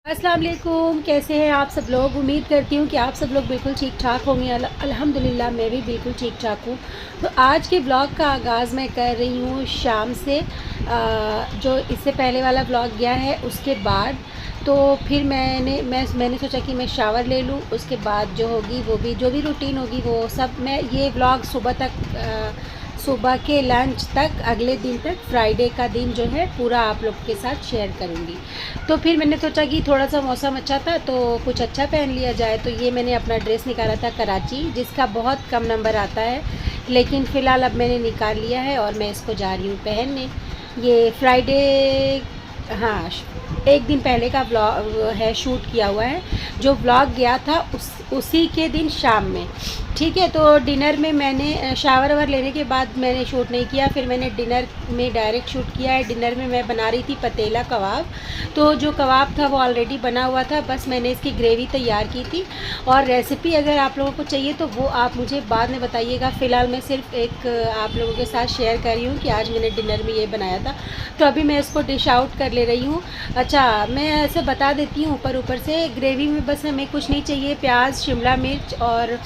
अस्सलाम वालेकुम, कैसे हैं आप सब लोग। उम्मीद करती हूँ कि आप सब लोग बिल्कुल ठीक ठाक होंगे। अल्हम्दुलिल्लाह मैं भी बिल्कुल ठीक ठाक हूँ। तो आज के ब्लॉग का आगाज़ मैं कर रही हूँ शाम से। जो इससे पहले वाला ब्लॉग गया है उसके बाद तो फिर मैंने सोचा कि मैं शावर ले लूँ, उसके बाद जो होगी वो भी जो भी रूटीन होगी वो सब मैं ये ब्लॉग सुबह के लंच तक अगले दिन तक फ्राइडे का दिन जो है पूरा आप लोग के साथ शेयर करूँगी। तो फिर मैंने सोचा कि थोड़ा सा मौसम अच्छा था तो कुछ अच्छा पहन लिया जाए। तो ये मैंने अपना ड्रेस निकाला था कराची, जिसका बहुत कम नंबर आता है, लेकिन फ़िलहाल अब मैंने निकाल लिया है और मैं इसको जा रही हूँ पहनने। ये फ्राइडे, हाँ, एक दिन पहले का ब्लॉग है, शूट किया हुआ है। जो ब्लॉग गया था उसी के दिन शाम में, ठीक है। तो डिनर में मैंने शावर वावर लेने के बाद मैंने शूट नहीं किया, फिर मैंने डिनर में डायरेक्ट शूट किया है। डिनर में मैं बना रही थी पतेला कबाब। तो जो कबाब था वो ऑलरेडी बना हुआ था, बस मैंने इसकी ग्रेवी तैयार की थी। और रेसिपी अगर आप लोगों को चाहिए तो वो आप मुझे बाद में बताइएगा। फ़िलहाल मैं सिर्फ एक आप लोगों के साथ शेयर कर रही हूँ कि आज मैंने डिनर में ये बनाया था। तो अभी मैं इसको डिश आउट कर ले रही हूँ। अच्छा, मैं ऐसे बता देती हूँ ऊपर से, ग्रेवी में बस हमें कुछ नहीं चाहिए, प्याज, शिमला मिर्च और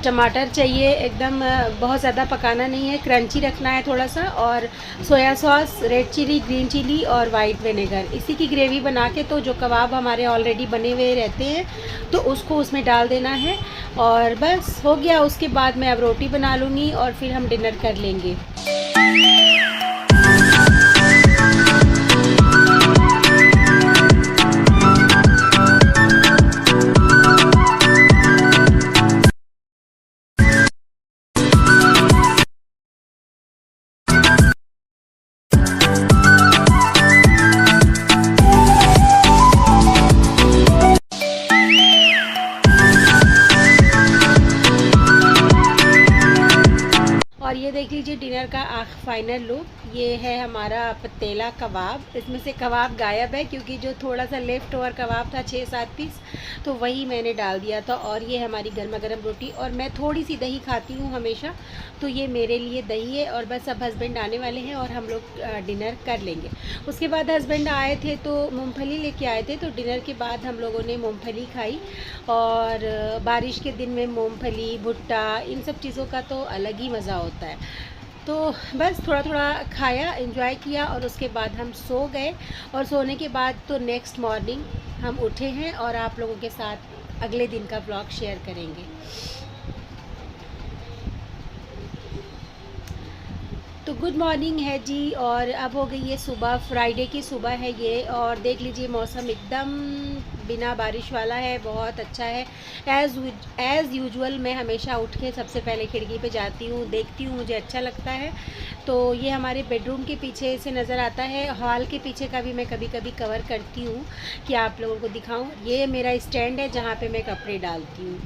टमाटर चाहिए। एकदम बहुत ज़्यादा पकाना नहीं है, क्रंची रखना है थोड़ा सा, और soya sauce, red chilli, green chilli और वाइट विनेगर। इसी की ग्रेवी बना के तो जो कबाब हमारे ऑलरेडी बने हुए रहते हैं तो उसको उसमें डाल देना है और बस हो गया। उसके बाद मैं अब रोटी बना लूँगी और फिर हम डिनर कर लेंगे। और ये देख लीजिए डिनर का फाइनल लुक, ये है हमारा पतेला कबाब। इसमें से कबाब गायब है क्योंकि जो थोड़ा सा लेफ़्ट ओवर कबाब था 6-7 पीस, तो वही मैंने डाल दिया था। और ये हमारी गर्मा गर्म रोटी, और मैं थोड़ी सी दही खाती हूँ हमेशा, तो ये मेरे लिए दही है। और बस अब हस्बैंड आने वाले हैं और हम लोग डिनर कर लेंगे। उसके बाद हस्बैंड आए थे तो मूँगफली लेके आए थे, तो डिनर के बाद हम लोगों ने मूँगफली खाई। और बारिश के दिन में मूँगफली, भुट्टा, इन सब चीज़ों का तो अलग ही मज़ा होता है। तो बस थोड़ा थोड़ा खाया, एंजॉय किया और उसके बाद हम सो गए। और सोने के बाद तो नेक्स्ट मॉर्निंग हम उठे हैं और आप लोगों के साथ अगले दिन का ब्लॉग शेयर करेंगे। तो गुड मॉर्निंग है जी, और अब हो गई है सुबह, फ्राइडे की सुबह है ये। और देख लीजिए मौसम एकदम बिना बारिश वाला है, बहुत अच्छा है। एज़ यूजुअल मैं हमेशा उठ के सबसे पहले खिड़की पे जाती हूँ, देखती हूँ, मुझे अच्छा लगता है। तो ये हमारे बेडरूम के पीछे से नज़र आता है। हॉल के पीछे का भी मैं कभी कभी कवर करती हूँ कि आप लोगों को दिखाऊँ। ये मेरा स्टैंड है जहाँ पर मैं कपड़े डालती हूँ।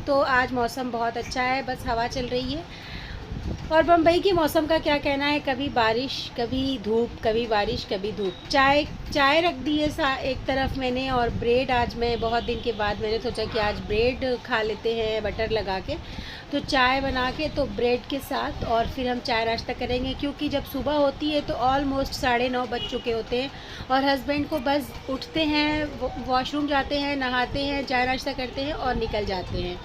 तो आज मौसम बहुत अच्छा है, बस हवा चल रही है। और बम्बई के मौसम का क्या कहना है, कभी बारिश कभी धूप, कभी बारिश कभी धूप। चाय चाय रख दी है एक तरफ मैंने, और ब्रेड, आज मैं बहुत दिन के बाद मैंने सोचा कि आज ब्रेड खा लेते हैं बटर लगा के। तो चाय बना के तो ब्रेड के साथ, और फिर हम चाय नाश्ता करेंगे, क्योंकि जब सुबह होती है तो ऑलमोस्ट 9:30 बज चुके होते हैं। और हस्बैंड को बस उठते हैं, वॉशरूम जाते हैं, नहाते हैं, चाय नाश्ता करते हैं और निकल जाते हैं।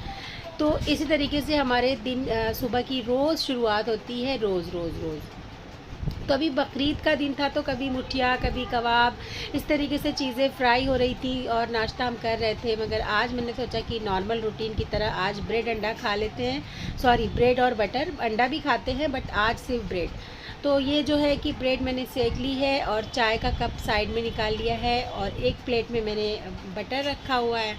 तो इसी तरीके से हमारे दिन सुबह की रोज़ शुरुआत होती है, रोज़ रोज़ रोज़। तो अभी बकरीद का दिन था तो कभी मुठिया, कभी कबाब, इस तरीके से चीज़ें फ्राई हो रही थी और नाश्ता हम कर रहे थे। मगर आज मैंने सोचा कि नॉर्मल रूटीन की तरह आज ब्रेड अंडा खा लेते हैं। सॉरी, ब्रेड और बटर, अंडा भी खाते हैं बट आज सिर्फ ब्रेड। तो ये जो है कि ब्रेड मैंने सेक ली है और चाय का कप साइड में निकाल लिया है, और एक प्लेट में मैंने बटर रखा हुआ है।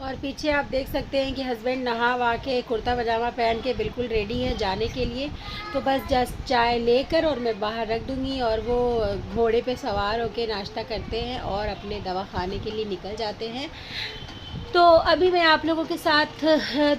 और पीछे आप देख सकते हैं कि हस्बैंड नहा वहा के कुर्ता पजामा पहन के बिल्कुल रेडी हैं जाने के लिए। तो बस जस्ट चाय लेकर और मैं बाहर रख दूँगी, और वो घोड़े पे सवार होकर नाश्ता करते हैं और अपने दवा खाने के लिए निकल जाते हैं। तो अभी मैं आप लोगों के साथ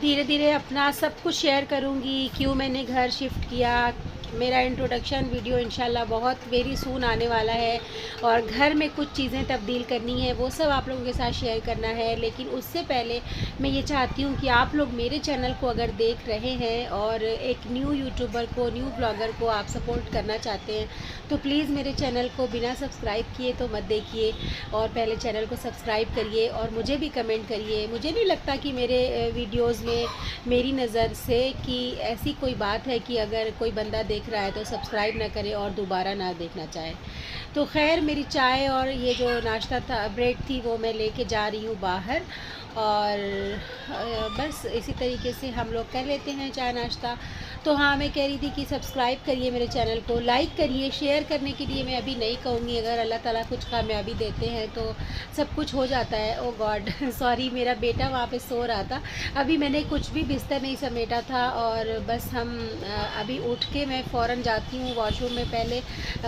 धीरे धीरे अपना सब कुछ शेयर करूँगी, क्यों मैंने घर शिफ्ट किया, मेरा इंट्रोडक्शन वीडियो इंशाल्लाह बहुत वेरी सून आने वाला है, और घर में कुछ चीज़ें तब्दील करनी है, वो सब आप लोगों के साथ शेयर करना है। लेकिन उससे पहले मैं ये चाहती हूँ कि आप लोग मेरे चैनल को अगर देख रहे हैं और एक न्यू यूट्यूबर को, न्यू ब्लॉगर को आप सपोर्ट करना चाहते हैं, तो प्लीज़ मेरे चैनल को बिना सब्सक्राइब किए तो मत देखिए, और पहले चैनल को सब्सक्राइब करिए और मुझे भी कमेंट करिए। मुझे नहीं लगता कि मेरे वीडियोस में मेरी नज़र से कि ऐसी कोई बात है कि अगर कोई बंदा देख रहा है तो सब्सक्राइब ना करे और दोबारा ना देखना चाहे। तो खैर, मेरी चाय और ये जो नाश्ता था, ब्रेड थी, वो मैं लेके जा रही हूँ बाहर, और बस इसी तरीके से हम लोग कर लेते हैं चाय नाश्ता। तो हाँ, मैं कह रही थी कि सब्सक्राइब करिए मेरे चैनल को, लाइक करिए, शेयर करने के लिए मैं अभी नहीं कहूँगी। अगर अल्लाह ताला कुछ कामयाबी देते हैं तो सब कुछ हो जाता है। ओ गॉड सॉरी, मेरा बेटा वहाँ पे सो रहा था। अभी मैंने कुछ भी बिस्तर नहीं समेटा था, और बस हम अभी उठ के मैं फ़ौरन जाती हूँ वॉशरूम में, पहले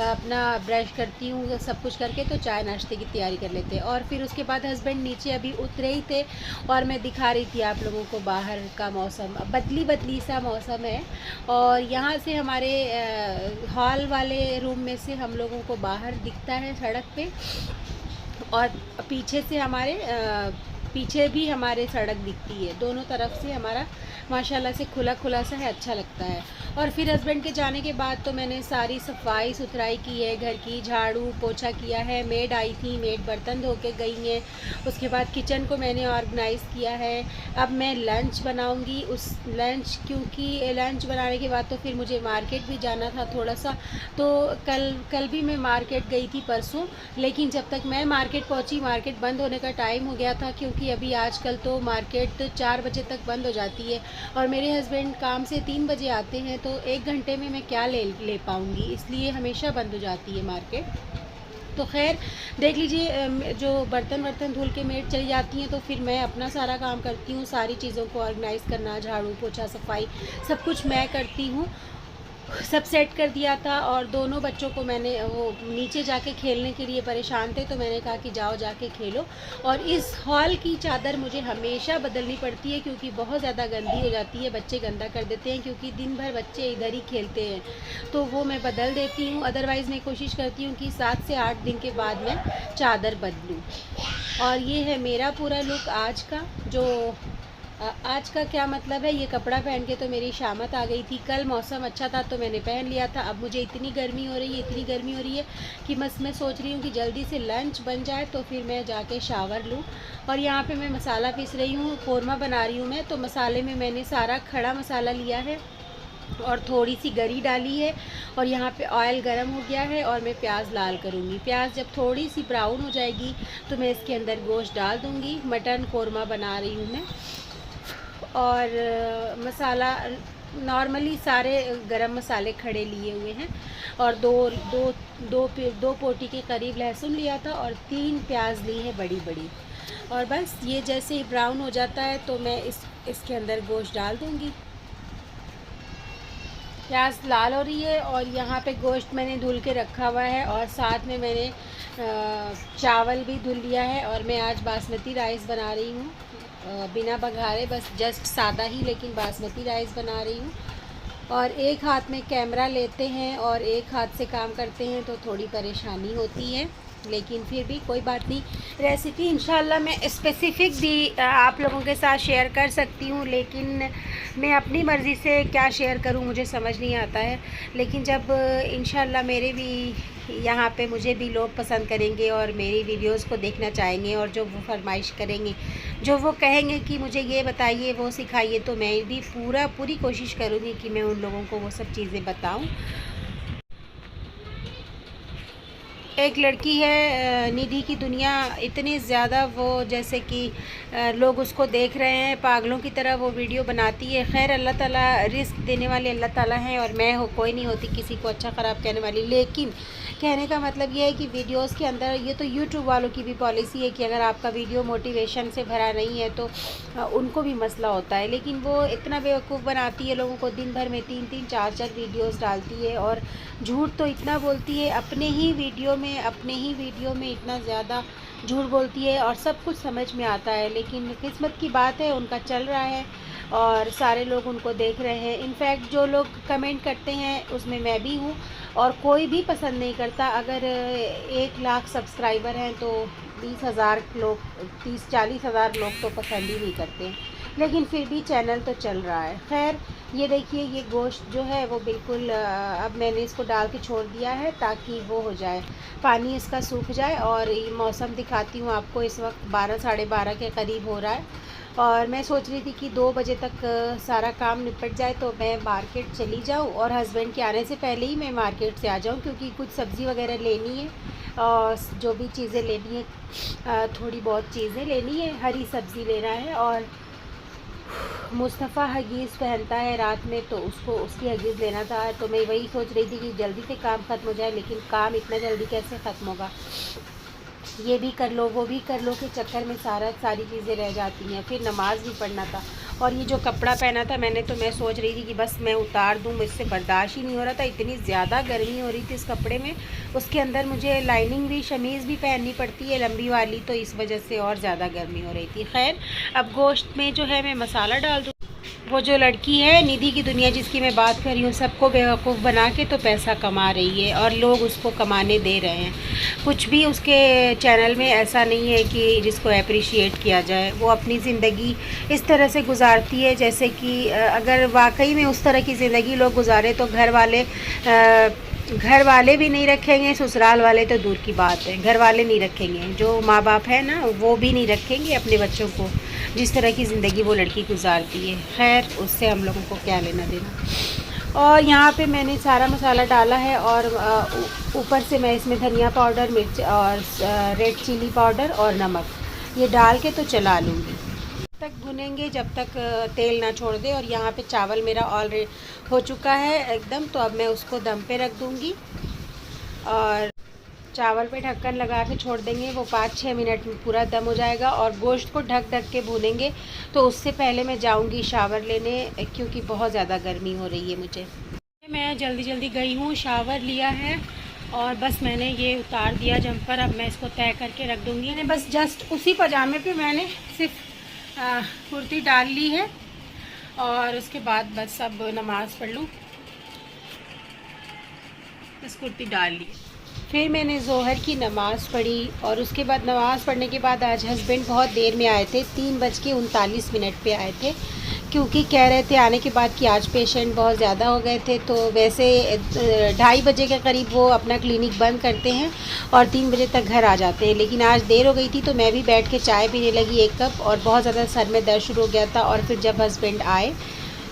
अपना ब्रश करती हूँ, सब कुछ करके तो चाय नाश्ते की तैयारी कर लेते हैं। और फिर उसके बाद हस्बैंड नीचे अभी उतरे ही थे, और मैं दिखा रही थी आप लोगों को बाहर का मौसम। बदली बदली सा मौसम है, और यहाँ से हमारे हॉल वाले रूम में से हम लोगों को बाहर दिखता है सड़क पे, और पीछे से हमारे पीछे भी हमारे सड़क दिखती है। दोनों तरफ से हमारा माशाल्लाह से खुला खुला सा है, अच्छा लगता है। और फिर हस्बैंड के जाने के बाद तो मैंने सारी सफाई सुथराई की है, घर की झाड़ू पोछा किया है। मेड आई थी, मेड बर्तन धो के गई हैं। उसके बाद किचन को मैंने ऑर्गेनाइज़ किया है। अब मैं लंच बनाऊंगी, उस क्योंकि लंच बनाने के बाद तो फिर मुझे मार्केट भी जाना था थोड़ा सा। तो कल भी मैं मार्केट गई थी, परसों, लेकिन जब तक मैं मार्केट पहुंची, मार्केट बंद होने का टाइम हो गया था, क्योंकि अभी आजकल तो मार्केट 4 बजे तक बंद हो जाती है, और मेरे हस्बैंड काम से 3 बजे आते हैं, तो 1 घंटे में मैं क्या ले पाऊँगी, इसलिए हमेशा बंद हो जाती है मार्केट। तो खैर, देख लीजिए, जो बर्तन धुल के मेड चली जाती हैं, तो फिर मैं अपना सारा काम करती हूँ। सारी चीज़ों को ऑर्गेनाइज़ करना, झाड़ू पोछा सफाई सब कुछ मैं करती हूँ। सब सेट कर दिया था, और दोनों बच्चों को मैंने, वो नीचे जाके खेलने के लिए परेशान थे, तो मैंने कहा कि जाओ जाके खेलो। और इस हॉल की चादर मुझे हमेशा बदलनी पड़ती है, क्योंकि बहुत ज़्यादा गंदी हो जाती है, बच्चे गंदा कर देते हैं, क्योंकि दिन भर बच्चे इधर ही खेलते हैं, तो वो मैं बदल देती हूँ। अदरवाइज़ मैं कोशिश करती हूँ कि 7 से 8 दिन के बाद मैं चादर बदलूँ। और ये है मेरा पूरा लुक आज का। आज का क्या मतलब है, ये कपड़ा पहन के तो मेरी शामत आ गई थी। कल मौसम अच्छा था तो मैंने पहन लिया था। अब मुझे इतनी गर्मी हो रही है कि बस मैं सोच रही हूँ कि जल्दी से लंच बन जाए तो फिर मैं जाके शावर लूँ। और यहाँ पे मैं मसाला पीस रही हूँ, कौरमा बना रही हूँ मैं। तो मसाले में मैंने सारा खड़ा मसाला लिया है और थोड़ी सी गरी डाली है, और यहाँ पे ऑयल गरम हो गया है, और मैं प्याज लाल करूँगी। प्याज जब थोड़ी सी ब्राउन हो जाएगी तो मैं इसके अंदर गोश्त डाल दूँगी। मटन कौरमा बना रही हूँ मैं। और मसाला नॉर्मली सारे गरम मसाले खड़े लिए हुए हैं, और दो पोटी के करीब लहसुन लिया था, और 3 प्याज ली है बड़ी बड़ी। और बस ये जैसे ही ब्राउन हो जाता है तो मैं इसके अंदर गोश्त डाल दूँगी। प्याज लाल हो रही है, और यहाँ पे गोश्त मैंने धुल के रखा हुआ है, और साथ में मैंने चावल भी धुल लिया है। और मैं आज बासमती राइस बना रही हूँ, बिना बघारे, बस जस्ट सादा ही, लेकिन बासमती राइस बना रही हूँ। और एक हाथ में कैमरा लेते हैं और एक हाथ से काम करते हैं तो थोड़ी परेशानी होती है, लेकिन फिर भी कोई बात नहीं। रेसिपी इंशाल्लाह मैं स्पेसिफ़िक भी आप लोगों के साथ शेयर कर सकती हूँ, लेकिन मैं अपनी मर्ज़ी से क्या शेयर करूँ मुझे समझ नहीं आता है। लेकिन जब इंशाल्लाह मेरे भी यहाँ पे मुझे भी लोग पसंद करेंगे और मेरी वीडियोस को देखना चाहेंगे, और जो वो फरमाइश करेंगे, जो वो कहेंगे कि मुझे ये बताइए, वो सिखाइए, तो मैं भी पूरी कोशिश करूँगी कि मैं उन लोगों को वो सब चीज़ें बताऊँ। एक लड़की है, निधि की दुनिया, इतनी ज़्यादा वो जैसे कि लोग उसको देख रहे हैं पागलों की तरह, वो वीडियो बनाती है। खैर, अल्लाह ताला रिस्क देने वाले अल्लाह ताला हैं, और मैं कोई नहीं होती किसी को अच्छा ख़राब कहने वाली। लेकिन कहने का मतलब ये है कि वीडियोस के अंदर, ये तो यूट्यूब वालों की भी पॉलिसी है कि अगर आपका वीडियो मोटिवेशन से भरा नहीं है तो उनको भी मसला होता है। लेकिन वो इतना बेवकूफ़ बनाती है लोगों को, दिन भर में 3-3 4-4 वीडियोस डालती है, और झूठ तो इतना बोलती है अपने ही वीडियो में इतना ज़्यादा झूठ बोलती है, और सब कुछ समझ में आता है। लेकिन किस्मत की बात है, उनका चल रहा है, और सारे लोग उनको देख रहे हैं। इनफैक्ट जो लोग कमेंट करते हैं उसमें मैं भी हूँ, और कोई भी पसंद नहीं करता। अगर 1 लाख सब्सक्राइबर हैं तो 20,000 लोग, 30-40 हज़ार लोग तो पसंद ही नहीं करते, लेकिन फिर भी चैनल तो चल रहा है। खैर, ये देखिए, ये गोश्त जो है वो बिल्कुल अब मैंने इसको डाल के छोड़ दिया है ताकि वो हो जाए, पानी इसका सूख जाए। और ये मौसम दिखाती हूँ आपको, इस वक्त 12 साढ़े 12 के करीब हो रहा है, और मैं सोच रही थी कि 2 बजे तक सारा काम निपट जाए तो मैं मार्केट चली जाऊँ, और हस्बैंड के आने से पहले ही मैं मार्केट से आ जाऊँ, क्योंकि कुछ सब्ज़ी वगैरह लेनी है, और जो भी चीज़ें लेनी है, थोड़ी बहुत चीज़ें लेनी है, हरी सब्ज़ी लेना है। और मुस्तफ़ा हगीज़ पहनता है रात में, तो उसको उसकी हगीज़ लेना था। तो मैं वही सोच रही थी कि जल्दी से काम ख़त्म हो जाए, लेकिन काम इतना जल्दी कैसे ख़त्म होगा, ये भी कर लो वो भी कर लो के चक्कर में सारी चीज़ें रह जाती हैं। फिर नमाज़ भी पढ़ना था, और ये जो कपड़ा पहना था मैंने, तो मैं सोच रही थी कि बस मैं उतार दूँ, मुझसे बर्दाश्त ही नहीं हो रहा था, इतनी ज़्यादा गर्मी हो रही थी इस कपड़े में। उसके अंदर मुझे लाइनिंग भी, शमीज़ भी पहननी पड़ती है लंबी वाली, तो इस वजह से और ज़्यादा गर्मी हो रही थी। खैर, अब गोश्त में जो है मैं मसाला डाल दूँ। वो जो लड़की है निधि की दुनिया जिसकी मैं बात कर रही हूँ, सबको बेवकूफ़ बना के तो पैसा कमा रही है, और लोग उसको कमाने दे रहे हैं। कुछ भी उसके चैनल में ऐसा नहीं है कि जिसको अप्रिशिएट किया जाए। वो अपनी ज़िंदगी इस तरह से गुजारती है जैसे कि अगर वाकई में उस तरह की ज़िंदगी लोग गुजारे तो घर वाले भी नहीं रखेंगे, ससुराल वाले तो दूर की बात है, घर वाले नहीं रखेंगे, जो माँ बाप है ना वो भी नहीं रखेंगे अपने बच्चों को, जिस तरह की ज़िंदगी वो लड़की गुजारती है। खैर, उससे हम लोगों को क्या लेना देना। और यहाँ पे मैंने सारा मसाला डाला है, और ऊपर से मैं इसमें धनिया पाउडर, मिर्च और रेड चिली पाउडर और नमक ये डाल के तो चला लूँगी। तक भुनेंगे जब तक तेल ना छोड़ दे। और यहाँ पे चावल मेरा ऑलरेडी हो चुका है एकदम, तो अब मैं उसको दम पे रख दूँगी, और चावल पे ढक्कन लगा के छोड़ देंगे। वो 5-6 मिनट में पूरा दम हो जाएगा, और गोश्त को ढक ढक के भूनेंगे। तो उससे पहले मैं जाऊंगी शावर लेने, क्योंकि बहुत ज़्यादा गर्मी हो रही है मुझे। मैं जल्दी जल्दी गई हूँ, शावर लिया है, और बस मैंने ये उतार दिया जंपर। अब मैं इसको तय करके रख दूँगी। मैंने बस जस्ट उसी पजामे पे मैंने सिर्फ कुर्ती डाल ली है, और उसके बाद बस अब नमाज़ पढ़ लूँ। बस कुर्ती डाल ली, फिर मैंने ज़ोहर की नमाज़ पढ़ी, और उसके बाद नमाज़ पढ़ने के बाद आज हस्बैंड बहुत देर में आए थे, 3:39 पे आए थे, क्योंकि कह रहे थे आने के बाद कि आज पेशेंट बहुत ज़्यादा हो गए थे। तो वैसे 2:30 बजे के करीब वो अपना क्लिनिक बंद करते हैं और 3 बजे तक घर आ जाते हैं, लेकिन आज देर हो गई थी तो मैं भी बैठ के चाय पीने लगी 1 कप, और बहुत ज़्यादा सर में दर्द शुरू हो गया था। और फिर जब हस्बैंड आए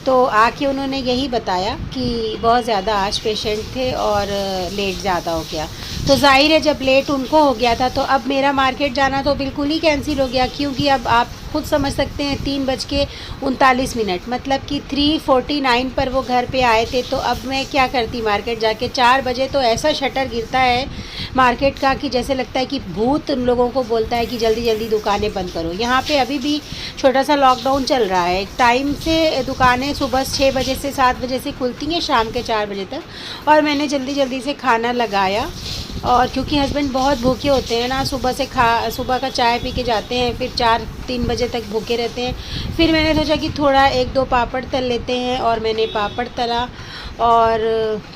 तो आके उन्होंने यही बताया कि बहुत ज़्यादा आज पेशेंट थे और लेट ज़्यादा हो गया। तो जाहिर है जब लेट उनको हो गया था तो अब मेरा मार्केट जाना तो बिल्कुल ही कैंसिल हो गया, क्योंकि अब आप खुद समझ सकते हैं 3:39 मतलब कि 3:49 पर वो घर पे आए थे। तो अब मैं क्या करती मार्केट जाके। 4 बजे तो ऐसा शटर गिरता है मार्केट का कि जैसे लगता है कि भूत उन लोगों को बोलता है कि जल्दी जल्दी दुकानें बंद करो। यहाँ पे अभी भी छोटा सा लॉकडाउन चल रहा है। टाइम से दुकानें सुबह 6 बजे से 7 बजे से खुलती हैं, शाम के 4 बजे तक। और मैंने जल्दी जल्दी से खाना लगाया, और क्योंकि हस्बैंड बहुत भूखे होते हैं ना, सुबह का चाय पी के जाते हैं, फिर 4-3 बजे तक भूखे रहते हैं। फिर मैंने सोचा कि थोड़ा 1-2 पापड़ तल लेते हैं, और मैंने पापड़ तला। और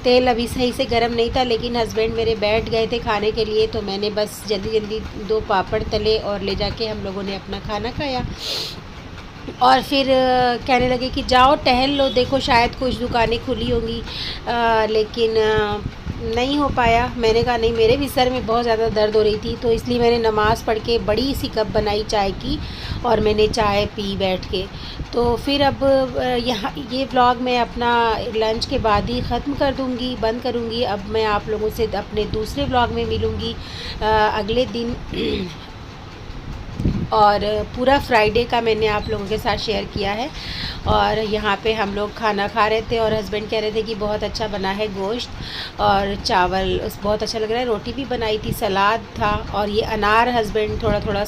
तेल अभी सही से गर्म नहीं था, लेकिन हस्बैंड मेरे बैठ गए थे खाने के लिए, तो मैंने बस जल्दी जल्दी 2 पापड़ तले और ले जाके हम लोगों ने अपना खाना खाया। और फिर कहने लगे कि जाओ टहल लो, देखो शायद कुछ दुकानें खुली होंगी, लेकिन नहीं हो पाया। मैंने कहा नहीं, मेरे भी सर में बहुत ज़्यादा दर्द हो रही थी, तो इसलिए मैंने नमाज़ पढ़ के बड़ी सी कप बनाई चाय की, और मैंने चाय पी बैठ के। तो फिर अब यहाँ ये व्लॉग मैं अपना लंच के बाद ही ख़त्म कर दूँगी, बंद करूँगी। अब मैं आप लोगों से अपने दूसरे व्लॉग में मिलूँगी अगले दिन। और पूरा फ्राइडे का मैंने आप लोगों के साथ शेयर किया है। और यहाँ पे हम लोग खाना खा रहे थे, और हस्बैंड कह रहे थे कि बहुत अच्छा बना है गोश्त और चावल, बहुत अच्छा लग रहा है। रोटी भी बनाई थी, सलाद था, और ये अनार हस्बैंड थोड़ा थोड़ा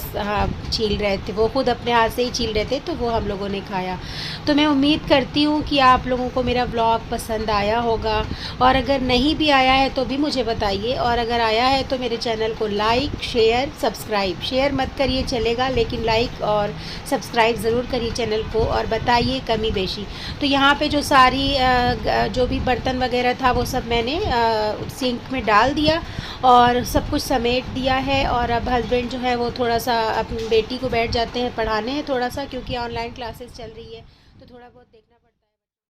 छील रहे थे, वो खुद अपने हाथ से ही छील रहे थे, तो वो हम लोगों ने खाया। तो मैं उम्मीद करती हूँ कि आप लोगों को मेरा व्लॉग पसंद आया होगा, और अगर नहीं भी आया है तो भी मुझे बताइए, और अगर आया है तो मेरे चैनल को लाइक शेयर सब्सक्राइब, शेयर मत करिए चलेगा, लेकिन लाइक और सब्सक्राइब ज़रूर करिए चैनल को और बताइए कमी बेशी। तो यहाँ पे जो सारी जो भी बर्तन वगैरह था वो सब मैंने सिंक में डाल दिया और सब कुछ समेट दिया है। और अब हस्बैंड जो है वो थोड़ा सा अपनी बेटी को बैठ जाते हैं पढ़ाने हैं थोड़ा सा, क्योंकि ऑनलाइन क्लासेस चल रही है तो थोड़ा बहुत देख